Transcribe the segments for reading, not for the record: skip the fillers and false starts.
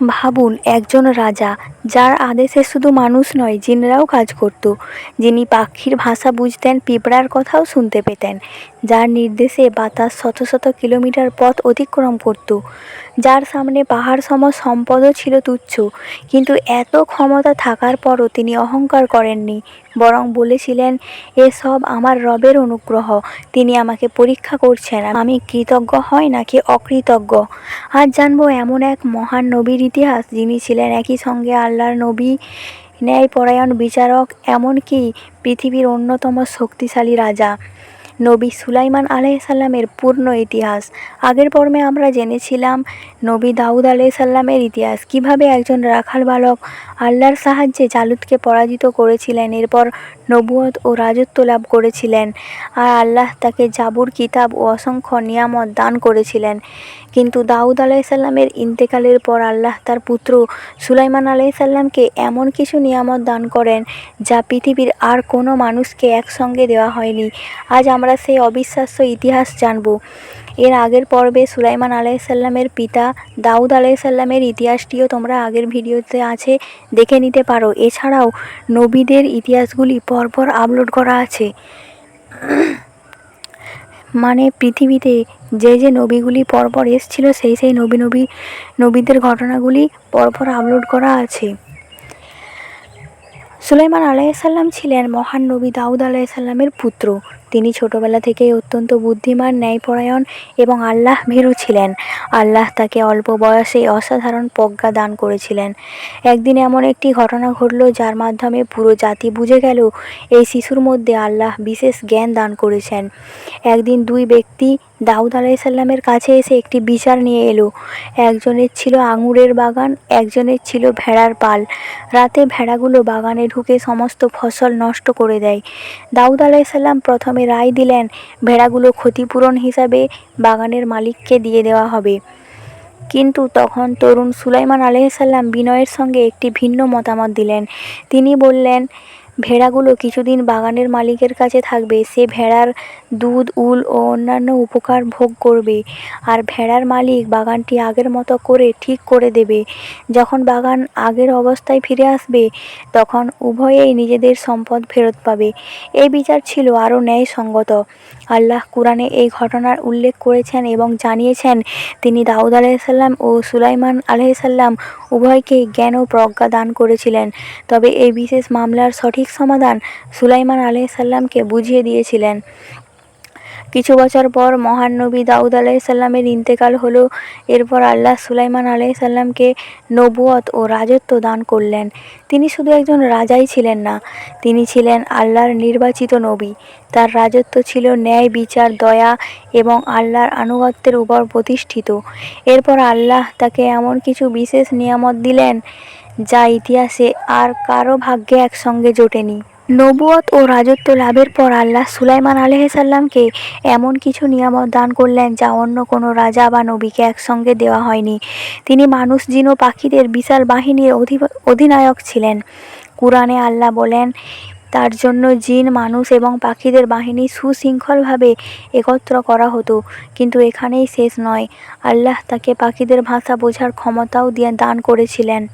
ভাবুন, একজন রাজা যার আদেশে শুধু মানুষ নয় জিনরাও কাজ করত, যিনি পাখির ভাষা বুঝতেন, পিঁপড়ার কথাও শুনতে পেতেন, যার নির্দেশে বাতাস শত শত কিলোমিটার পথ অতিক্রম করত, যার সামনে পাহাড় সম সম্পদও ছিল তুচ্ছ। কিন্তু এত ক্ষমতা থাকার পরও তিনি অহংকার করেননি, বরং বলেছিলেন, এসব আমার রবের অনুগ্রহ, তিনি আমাকে পরীক্ষা করছেন আমি কৃতজ্ঞ হয় নাকি অকৃতজ্ঞ। আজ জানবো এমন এক মহান নবীর ইতিহাস, যিনি ছিলেন একই সঙ্গে আল্লাহর নবী, ন্যায়পরায়ণ বিচারক, এমনকি পৃথিবীর অন্যতম শক্তিশালী রাজা, নবী সুলাইমান আলাইসাল্লামের পূর্ণ ইতিহাস। আগের পর্বে আমরা জেনেছিলাম নবী দাউদ আলাইসাল্লামের ইতিহাস, কিভাবে একজন রাখাল বালক আল্লাহর সাহায্যে জালুতকে পরাজিত করেছিলেন, এরপর নবুয়ত ও রাজত্ব লাভ করেছিলেন, আর আল্লাহ তাকে জাবুর কিতাব ও অসংখ্য নিয়ামত দান করেছিলেন। কিন্তু দাউদ আলাইসাল্লামের ইন্তেকালের পর আল্লাহ তার পুত্র সুলাইমান আলাইসাল্লামকে এমন কিছু নিয়ামত দান করেন যা পৃথিবীর আর কোনো মানুষকে একসঙ্গে দেওয়া হয়নি। আজ আমরা সেই অবিশ্বাস্য ইতিহাস জানব। এর আগের পর্বে সুলাইমান আলাইসাল্লামের পিতা দাউদ আলাইসাল্লামের ইতিহাসটিও তোমরা আগের ভিডিওতে আছে, দেখে নিতে পারো। এছাড়াও নবীদের ইতিহাসগুলি পরপর আপলোড করা আছে, মানে পৃথিবীতে যে যে নবীগুলি পরপর এসেছিল সেই নবীদের ঘটনাগুলি পরপর আপলোড করা আছে। সুলাইমান আলাইসাল্লাম ছিলেন মহান নবী দাউদ আলাইসাল্লামের পুত্র। তিনি ছোটবেলা থেকেই অত্যন্ত বুদ্ধিমান, ন্যায়পরায়ণ এবং আল্লাহ ভীরু ছিলেন। আল্লাহ তাকে অল্প বয়সে অসাধারণ প্রজ্ঞা দান করেছিলেন। একদিন এমন একটি ঘটনা ঘটল যার মাধ্যমে পুরো জাতি বুঝে গেল এই শিশুর মধ্যে আল্লাহ বিশেষ জ্ঞান দান করেছেন। একদিন দুই ব্যক্তি দাউদ আলাইসাল্লামের কাছে এসে একটি বিচার নিয়ে এলো। একজনের ছিল আঙুরের বাগান, একজনের ছিল ভেড়ার পাল। রাতে ভেড়াগুলো বাগানে ঢুকে সমস্ত ফসল নষ্ট করে দেয়। দাউদ আলাইসাল্লাম প্রথমে রায় দিলেন, ভেড়াগুলো ক্ষতিপূরণ হিসাবে বাগানের মালিককে দিয়ে দেওয়া হবে। কিন্তু তখন তরুণ সুলাইমান আলাইসাল্লাম বিনয়ের সঙ্গে একটি ভিন্ন মতামত দিলেন। তিনি বললেন, ভেড়াগুলো কিছুদিন বাগানের মালিকের কাছে থাকবে, সে ভেড়ার দুধ, উল ও অন্যান্য উপকার ভোগ করবে, আর ভেড়ার মালিক বাগানটি আগের মতো করে ঠিক করে দেবে। যখন বাগান আগের অবস্থায় ফিরে আসবে তখন উভয়েই নিজেদের সম্পদ ফেরত পাবে। এই বিচার ছিল আরও ন্যায়সঙ্গত। আল্লাহ কুরআনে এই ঘটনার উল্লেখ করেছেন এবং জানিয়েছেন তিনি দাউদ আলাইসাল্লাম ও সুলাইমান আলাইসাল্লাম উভয়কেই জ্ঞান ও প্রজ্ঞা দান করেছিলেন। তবে এই বিশেষ মামলার সঠিক সমাধান সুলাইমান আলাইসাল্লামকে বুঝিয়ে দিয়েছিলেন। কিছু বছর পর মহান নবী দাউদ আলাইসাল্লামের ইন্তেকাল হলো। এরপর আল্লাহ সুলাইমান আলাইসাল্লামকে নবুয়ত ও রাজত্ব দান করলেন। তিনি শুধু একজন রাজাই ছিলেন না, তিনি ছিলেন আল্লাহর নির্বাচিত নবী। তার রাজত্ব ছিল ন্যায়, বিচার, দয়া এবং আল্লাহর আনুগত্যের উপর প্রতিষ্ঠিত। এরপর আল্লাহ তাকে এমন কিছু বিশেষ নিয়ামত দিলেন যা ইতিহাসে আর কারো ভাগ্যে একসঙ্গে জোটেনি। নবুয়ত ও রাজত্ব লাভের পর আল্লাহ সুলাইমান আলাইহিসসালামকে এমন কিছু নিয়ামত দান করলেন যা অন্য কোনো রাজা বা নবীকে একসঙ্গে দেওয়া হয়নি। তিনি মানুষ, জিন ও পাখিদের বিশাল বাহিনীর অধিনায়ক ছিলেন। কুরআনে আল্লাহ বলেন, তার জন্য জিন, মানুষ এবং পাখিদের বাহিনী সুশৃঙ্খলভাবে একত্র করা হতো। কিন্তু এখানেই শেষ নয়, আল্লাহ তাকে পাখিদের ভাষা বোঝার ক্ষমতাও দান করেছিলেন।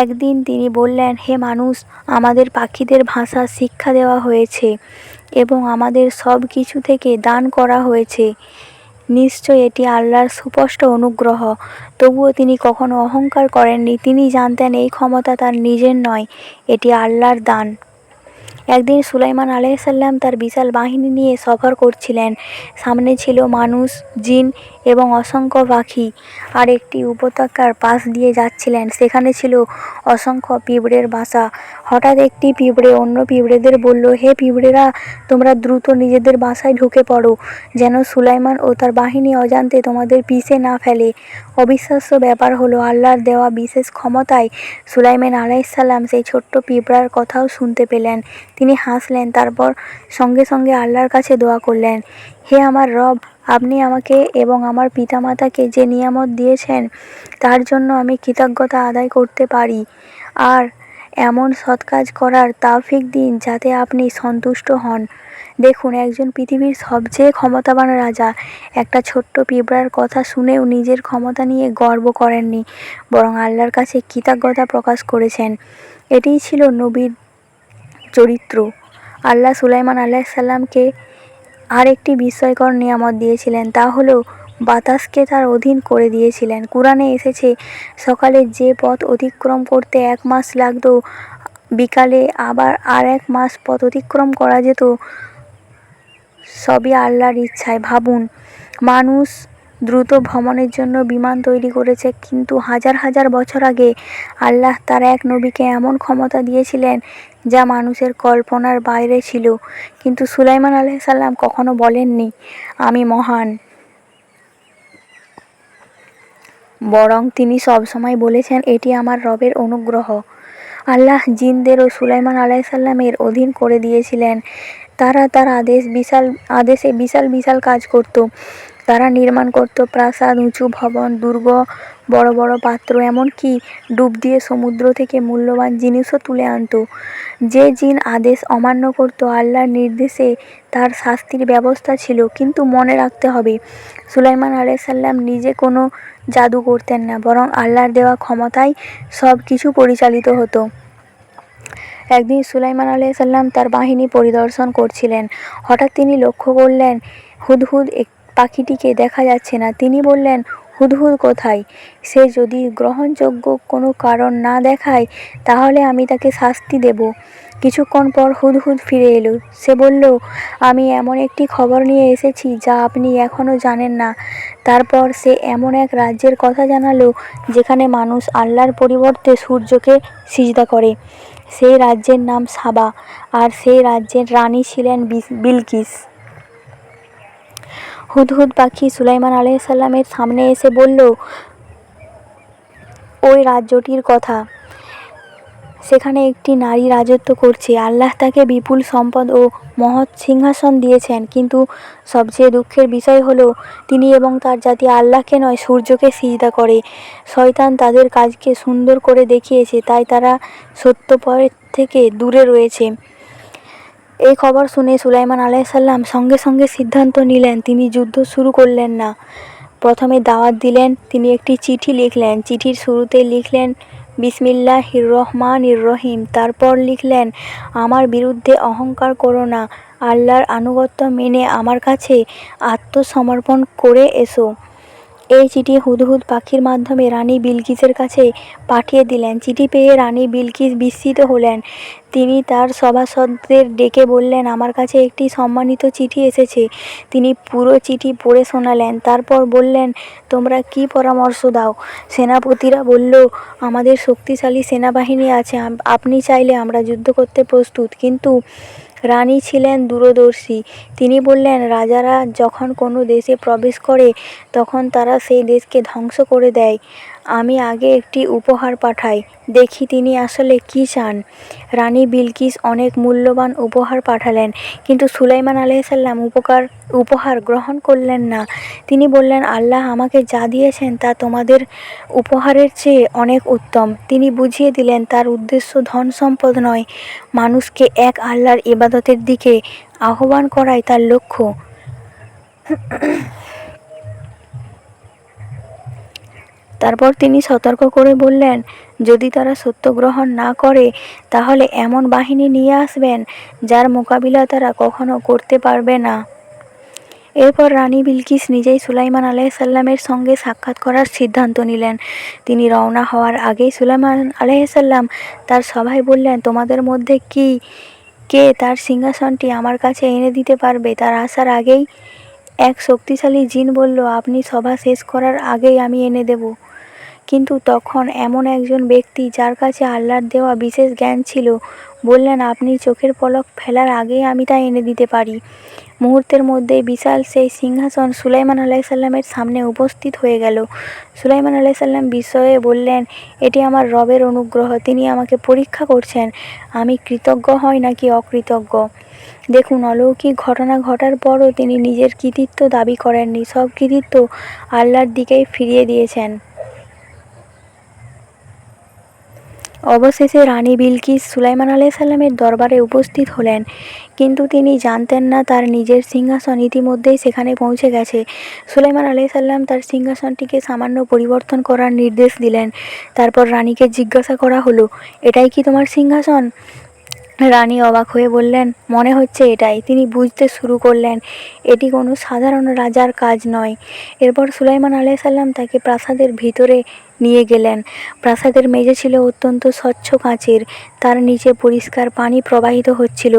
একদিন তিনি বললেন, হে মানুষ, আমাদের পাখিদের ভাষা শিক্ষা দেওয়া হয়েছে এবং আমাদের সব কিছু থেকে দান করা হয়েছে। নিশ্চয় এটি আল্লাহর সুস্পষ্ট অনুগ্রহ। তবুও তিনি কখনো অহংকার করেননি। তিনি জানতেন এই ক্ষমতা তার নিজের নয়, এটি আল্লাহর দান। একদিন সুলাইমান আলাইহিসসালাম তার বিশাল বাহিনী নিয়ে সফর করছিলেন। সামনে ছিল মানুষ, জিন এবং অসংখ্য পাখি, আর একটি উপত্যকার পাশ দিয়ে যাচ্ছিলেন। সেখানে ছিল অসংখ্য পিঁপড়ের বাসা। হঠাৎ একটি পিঁপড়ে অন্য পিঁপড়েদের বলল, হে পিঁপড়েরা, তোমরা দ্রুত নিজেদের বাসায় ঢুকে পড়ো, যেন সুলাইমান ও তার বাহিনী অজান্তে তোমাদের পিষে না ফেলে। অবিশ্বাস্য ব্যাপার হলো, আল্লাহর দেওয়া বিশেষ ক্ষমতায় সুলাইমান আলাইহিসসালাম সেই ছোট্ট পিঁপড়ার কথাও শুনতে পেলেন। তিনি হাসলেন, তারপর সঙ্গে সঙ্গে আল্লাহর কাছে দোয়া করলেন, হে আমার রব, আপনি আমাকে এবং আমার পিতামাতাকে যে নিয়ামত দিয়েছেন তার জন্য আমি কৃতজ্ঞতা আদায় করতে পারি, আর এমন সৎ কাজ করার তৌফিক দিন যাতে আপনি সন্তুষ্ট হন। দেখুন, একজন পৃথিবীর সবচেয়ে ক্ষমতাবান রাজা একটা ছোট্ট পিঁপড়ার কথা শুনেও নিজের ক্ষমতা নিয়ে গর্ব করেননি, বরং আল্লাহর কাছে কৃতজ্ঞতা প্রকাশ করেছেন। এটিই ছিল নবীর চরিত্র। আল্লাহ সুলাইমান আলাইসাল্লামকে আর একটি বিস্ময়কর নিয়ামত দিয়েছিলেন, তা হলো বাতাসকে তার অধীন করে দিয়েছিলেন। কুরআনে এসেছে, সকালে যে পথ অতিক্রম করতে 1 মাস লাগতো, বিকালে আবার আর 1 মাস পথ অতিক্রম করা যেত, সবই আল্লাহর ইচ্ছায়। ভাবুন, মানুষ দ্রুত ভ্রমণের জন্য বিমান তৈরি করেছে, কিন্তু হাজার হাজার বছর আগে আল্লাহ তার এক নবীকে এমন ক্ষমতা দিয়েছিলেন যা মানুষের কল্পনার বাইরে ছিল। কিন্তু সুলাইমান আলাইহিসসালাম কখনো বলেননি, আমি মহান, বরং তিনি সবসময় বলেছেন, এটি আমার রবের অনুগ্রহ। আল্লাহ জিনদেরও সুলাইমান আলাইহিসসালামের অধীন করে দিয়েছিলেন। তারা তার আদেশে বিশাল বিশাল কাজ করত। তারা নির্মাণ করত প্রাসাদ, উঁচু ভবন, দুর্গ, বড় বড় পাত্র, এমনকি ডুব দিয়ে সমুদ্র থেকে মূল্যবান জিনিসও তুলে আনত। যে জিন আদেশ অমান্য করত, আল্লাহর নির্দেশে তার শাস্তির ব্যবস্থা ছিল। কিন্তু মনে রাখতে হবে, সুলাইমান আলাইহিসসালাম নিজে কোনো জাদু করতেন না, বরং আল্লাহর দেওয়া ক্ষমতায় সব কিছু পরিচালিত হতো। একদিন সুলাইমান আলাইহিসসালাম তার বাহিনী পরিদর্শন করছিলেন। হঠাৎ তিনি লক্ষ্য করলেন হুদহুদ পাখিটিকে দেখা যাচ্ছে না। তিনি বললেন, হুদহুদ কোথায়? সে যদি গ্রহণযোগ্য কোনো কারণ না দেখায়, তাহলে আমি তাকে শাস্তি দেব। কিছুক্ষণ পর হুদহুদ ফিরে এলো। সে বলল, আমি এমন একটি খবর নিয়ে এসেছি যা আপনি এখনও জানেন না। তারপর সে এমন এক রাজ্যের কথা জানালো যেখানে মানুষ আল্লাহর পরিবর্তে সূর্যকে সিজদা করে। সেই রাজ্যের নাম সাবা, আর সেই রাজ্যের রানী ছিলেন বিলকিস। হুদহুদ পাখি সুলাইমান আলাইহিসসালামের সামনে এসে বলল ওই রাজ্যটির কথা। সেখানে একটি নারী রাজত্ব করছে। আল্লাহ তাকে বিপুল সম্পদ ও মহৎ সিংহাসন দিয়েছেন, কিন্তু সবচেয়ে দুঃখের বিষয় হলো তিনি এবং তার জাতি আল্লাহকে নয়, সূর্যকে সিজদা করে। শয়তান তাদের কাজকে সুন্দর করে দেখিয়েছে, তাই তারা সত্য পথ থেকে দূরে রয়েছে। এই খবর শুনে সুলাইমান আলাইহিসসালাম সঙ্গে সঙ্গে সিদ্ধান্ত নিলেন, তিনি যুদ্ধ শুরু করলেন না। প্রথমে দাওয়াত দিলেন। তিনি একটি চিঠি লিখলেন। চিঠির শুরুতে লিখলেন, বিসমিল্লাহির রহমানির রহিম। তারপর লিখলেন, আমার বিরুদ্ধে অহংকার করো না, আল্লাহর আনুগত্য মেনে আমার কাছে আত্মসমর্পণ করে এসো। এই চিঠি হুদহুদ পাখির মাধ্যমে রানী বিলকিসের কাছে পাঠিয়ে দিলেন। চিঠি পেয়ে রানী বিলকিস বিস্মিত হলেন। তিনি তার সভাসদদের ডেকে বললেন, আমার কাছে একটি সম্মানিত চিঠি এসেছে। তিনি পুরো চিঠি পড়ে শোনালেন। তারপর বললেন, তোমরা কি পরামর্শ দাও? সেনাপতিরা বলল, আমাদের শক্তিশালী সেনাবাহিনী আছে, আপনি চাইলে আমরা যুদ্ধ করতে প্রস্তুত। কিন্তু রানী ছিলেন দূরদর্শী। তিনি বললেন, রাজারা যখন কোনো দেশে প্রবেশ করে তখন তারা সেই দেশকে ধ্বংস করে দেয়। আমি আগে একটি উপহার পাঠাই, দেখি তিনি আসলে কি চান। রানী বিলকিস অনেক মূল্যবান উপহার পাঠালেন, কিন্তু সুলাইমান আলাইহিসসালাম উপহার গ্রহণ করলেন না। তিনি বললেন, আল্লাহ আমাকে যা দিয়েছেন তা তোমাদের উপহারের চেয়ে অনেক উত্তম। তিনি বুঝিয়ে দিলেন, তার উদ্দেশ্য ধন সম্পদ নয়, মানুষকে এক আল্লাহর ইবাদতের দিকে আহ্বান করাই তার লক্ষ্য। তারপর তিনি সতর্ক করে বললেন, যদি তারা সত্য গ্রহণ না করে, তাহলে এমন বাহিনী নিয়ে আসবেন যার মোকাবিলা তারা কখনো করতে পারবে না। এরপর রানী বিলকিস নিজেই সুলাইমান আলাইহিসসালামের সঙ্গে সাক্ষাৎ করার সিদ্ধান্ত নিলেন। তিনি রওনা হওয়ার আগেই সুলাইমান আলাইহিসসালাম তার সভায় বললেন, তোমাদের মধ্যে কে তার সিংহাসনটি আমার কাছে এনে দিতে পারবে? তার আসার আগেই এক শক্তিশালী জিন বলল, আপনি সভা শেষ করার আগেই আমি এনে দেব। কিন্তু তখন এমন একজন ব্যক্তি, যার কাছে আল্লাহর দেওয়া বিশেষ জ্ঞান ছিল, বললেন, আপনি চোখের পলক ফেলার আগেই আমি তা এনে দিতে পারি। মুহূর্তের মধ্যেই বিশাল সেই সিংহাসন সুলাইমান আলাইহিসসালামের সামনে উপস্থিত হয়ে গেল। সুলাইমান আলাইহিসসালাম বিস্ময়ে বললেন, এটি আমার রবের অনুগ্রহ, তিনি আমাকে পরীক্ষা করছেন, আমি কৃতজ্ঞ হই নাকি অকৃতজ্ঞ। দেখুন, অলৌকিক ঘটনা ঘটার পরও তিনি নিজের কৃতিত্ব দাবি করেননি, সব কৃতিত্ব আল্লাহর দিকেই ফিরিয়ে দিয়েছেন। অবশেষে রানী বিলকিস সুলাইমান আলাইসাল্লামের দরবারে উপস্থিত হলেন, কিন্তু তিনি জানতেন না তার নিজের সিংহাসন ইতিমধ্যেই সেখানে পৌঁছে গেছে। সুলাইমান আলাইসাল্লাম তার সিংহাসনটিকে সামান্য পরিবর্তন করার নির্দেশ দিলেন। তারপর রানীকে জিজ্ঞাসা করা হলো, এটাই কি তোমার সিংহাসন? রানী অবাক হয়ে বললেন, মনে হচ্ছে এটাই। তিনি বুঝতে শুরু করলেন এটি কোনো সাধারণ রাজার কাজ নয়। এরপর সুলাইমান আলাইসাল্লাম তাকে প্রাসাদের ভিতরে নিয়ে গেলেন। প্রাসাদের মেঝে ছিল অত্যন্ত স্বচ্ছ কাচের, তার নিচে পরিষ্কার পানি প্রবাহিত হচ্ছিল।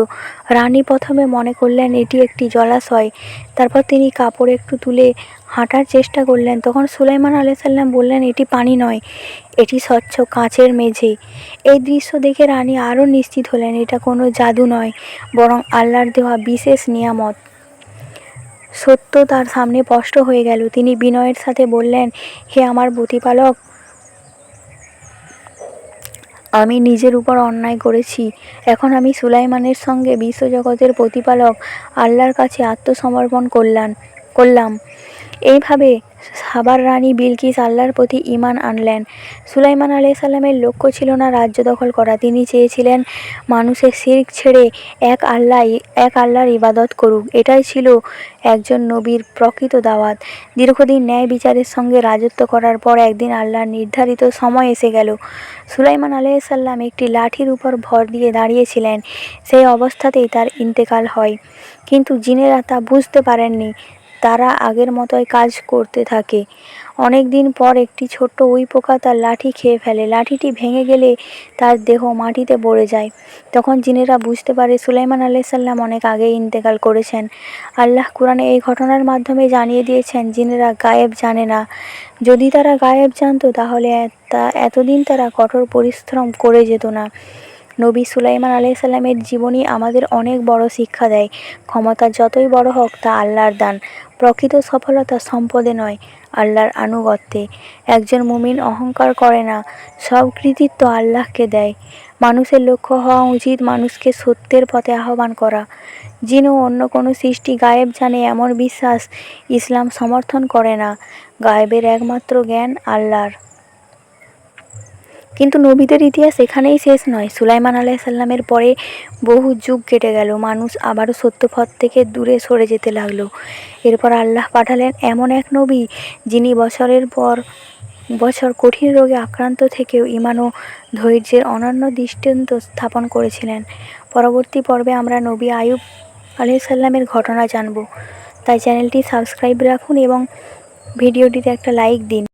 রানী প্রথমে মনে করলেন এটি একটি জলাশয়। তারপর তিনি কাপড় একটু তুলে হাঁটার চেষ্টা করলেন। তখন সুলাইমান আলাইসাল্লাম বললেন, এটি পানি নয়, এটি স্বচ্ছ কাচের মেঝে। এই দৃশ্য দেখে রানী আরও নিশ্চিত হলেন এটা কোনো জাদু নয়, বরং আল্লাহর দেওয়া বিশেষ নিয়ামত। সত্য তার সামনে স্পষ্ট হয়ে গেল। তিনি বিনয়ের সাথে বললেন, হে আমার প্রতিপালক, আমি নিজের উপর অন্যায় করেছি। এখন আমি সুলাইমানের সঙ্গে বিশ্বজগতের প্রতিপালক আল্লাহর কাছে আত্মসমর্পণ করলাম। এইভাবে সাবার রানী বিলকিস আল্লাহর প্রতি ঈমান আনলেন। সুলাইমান আলাইসাল্লামের লক্ষ্য ছিল না রাজ্য দখল করা। তিনি চেয়েছিলেন মানুষের শিরক ছেড়ে এক আল্লাহর ইবাদত করুক। এটাই ছিল একজন নবীর প্রকৃত দাওয়াত। দীর্ঘদিন ন্যায় বিচারের সঙ্গে রাজত্ব করার পর একদিন আল্লাহর নির্ধারিত সময় এসে গেল। সুলাইমান আলাইসাল্লাম একটি লাঠির উপর ভর দিয়ে দাঁড়িয়েছিলেন। সেই অবস্থাতেই তার ইন্তেকাল হয়, কিন্তু জিনেরা তা বুঝতে পারেননি। তারা আগের মতোই কাজ করতে থাকে। অনেক দিন পর একটি ছোট্ট উইপোকা তার লাঠি খেয়ে ফেলে। লাঠিটি ভেঙে গেলে তার দেহ মাটিতে পড়ে যায়। তখন জিনেরা বুঝতে পারে সুলাইমান আলাইসাল্লাম অনেক আগেই ইন্তেকাল করেছেন। আল্লাহ কুরআনে এই ঘটনার মাধ্যমে জানিয়ে দিয়েছেন জিনেরা গায়েব জানে না। যদি তারা গায়েব জানতো তাহলে এতদিন তারা কঠোর পরিশ্রম করে যেত না। নবী সুলাইমান আলাইসাল্লামের জীবনী আমাদের অনেক বড় শিক্ষা দেয়। ক্ষমতা যতই বড় হোক তা আল্লাহর দান। প্রকৃত সফলতা সম্পদে নয়, আল্লাহর আনুগত্যে। একজন মুমিন অহংকার করে না, সব কৃতিত্ব আল্লাহকে দেয়। মানুষের লক্ষ্য হওয়া উচিত মানুষকে সত্যের পথে আহ্বান করা। জিন ও অন্য কোনো সৃষ্টি গায়েব জানে এমন বিশ্বাস ইসলাম সমর্থন করে না। গায়েবের একমাত্র জ্ঞান আল্লাহর। কিন্তু নবীদের ইতিহাস এখানেই শেষ নয়। সুলাইমান আলাইসাল্লামের পরে বহু যুগ কেটে গেল। মানুষ আবারও সত্যপথ থেকে দূরে সরে যেতে লাগলো। এরপর আল্লাহ পাঠালেন এমন এক নবী, যিনি বছরের পর বছর কঠিন রোগে আক্রান্ত থেকেও ঈমান ও ধৈর্যের অনন্য দৃষ্টান্ত স্থাপন করেছিলেন। পরবর্তী পর্বে আমরা নবী আইয়ুব আলাইসাল্লামের ঘটনা জানব। তাই চ্যানেলটি সাবস্ক্রাইব রাখুন এবং ভিডিওটিতে একটা লাইক দিন।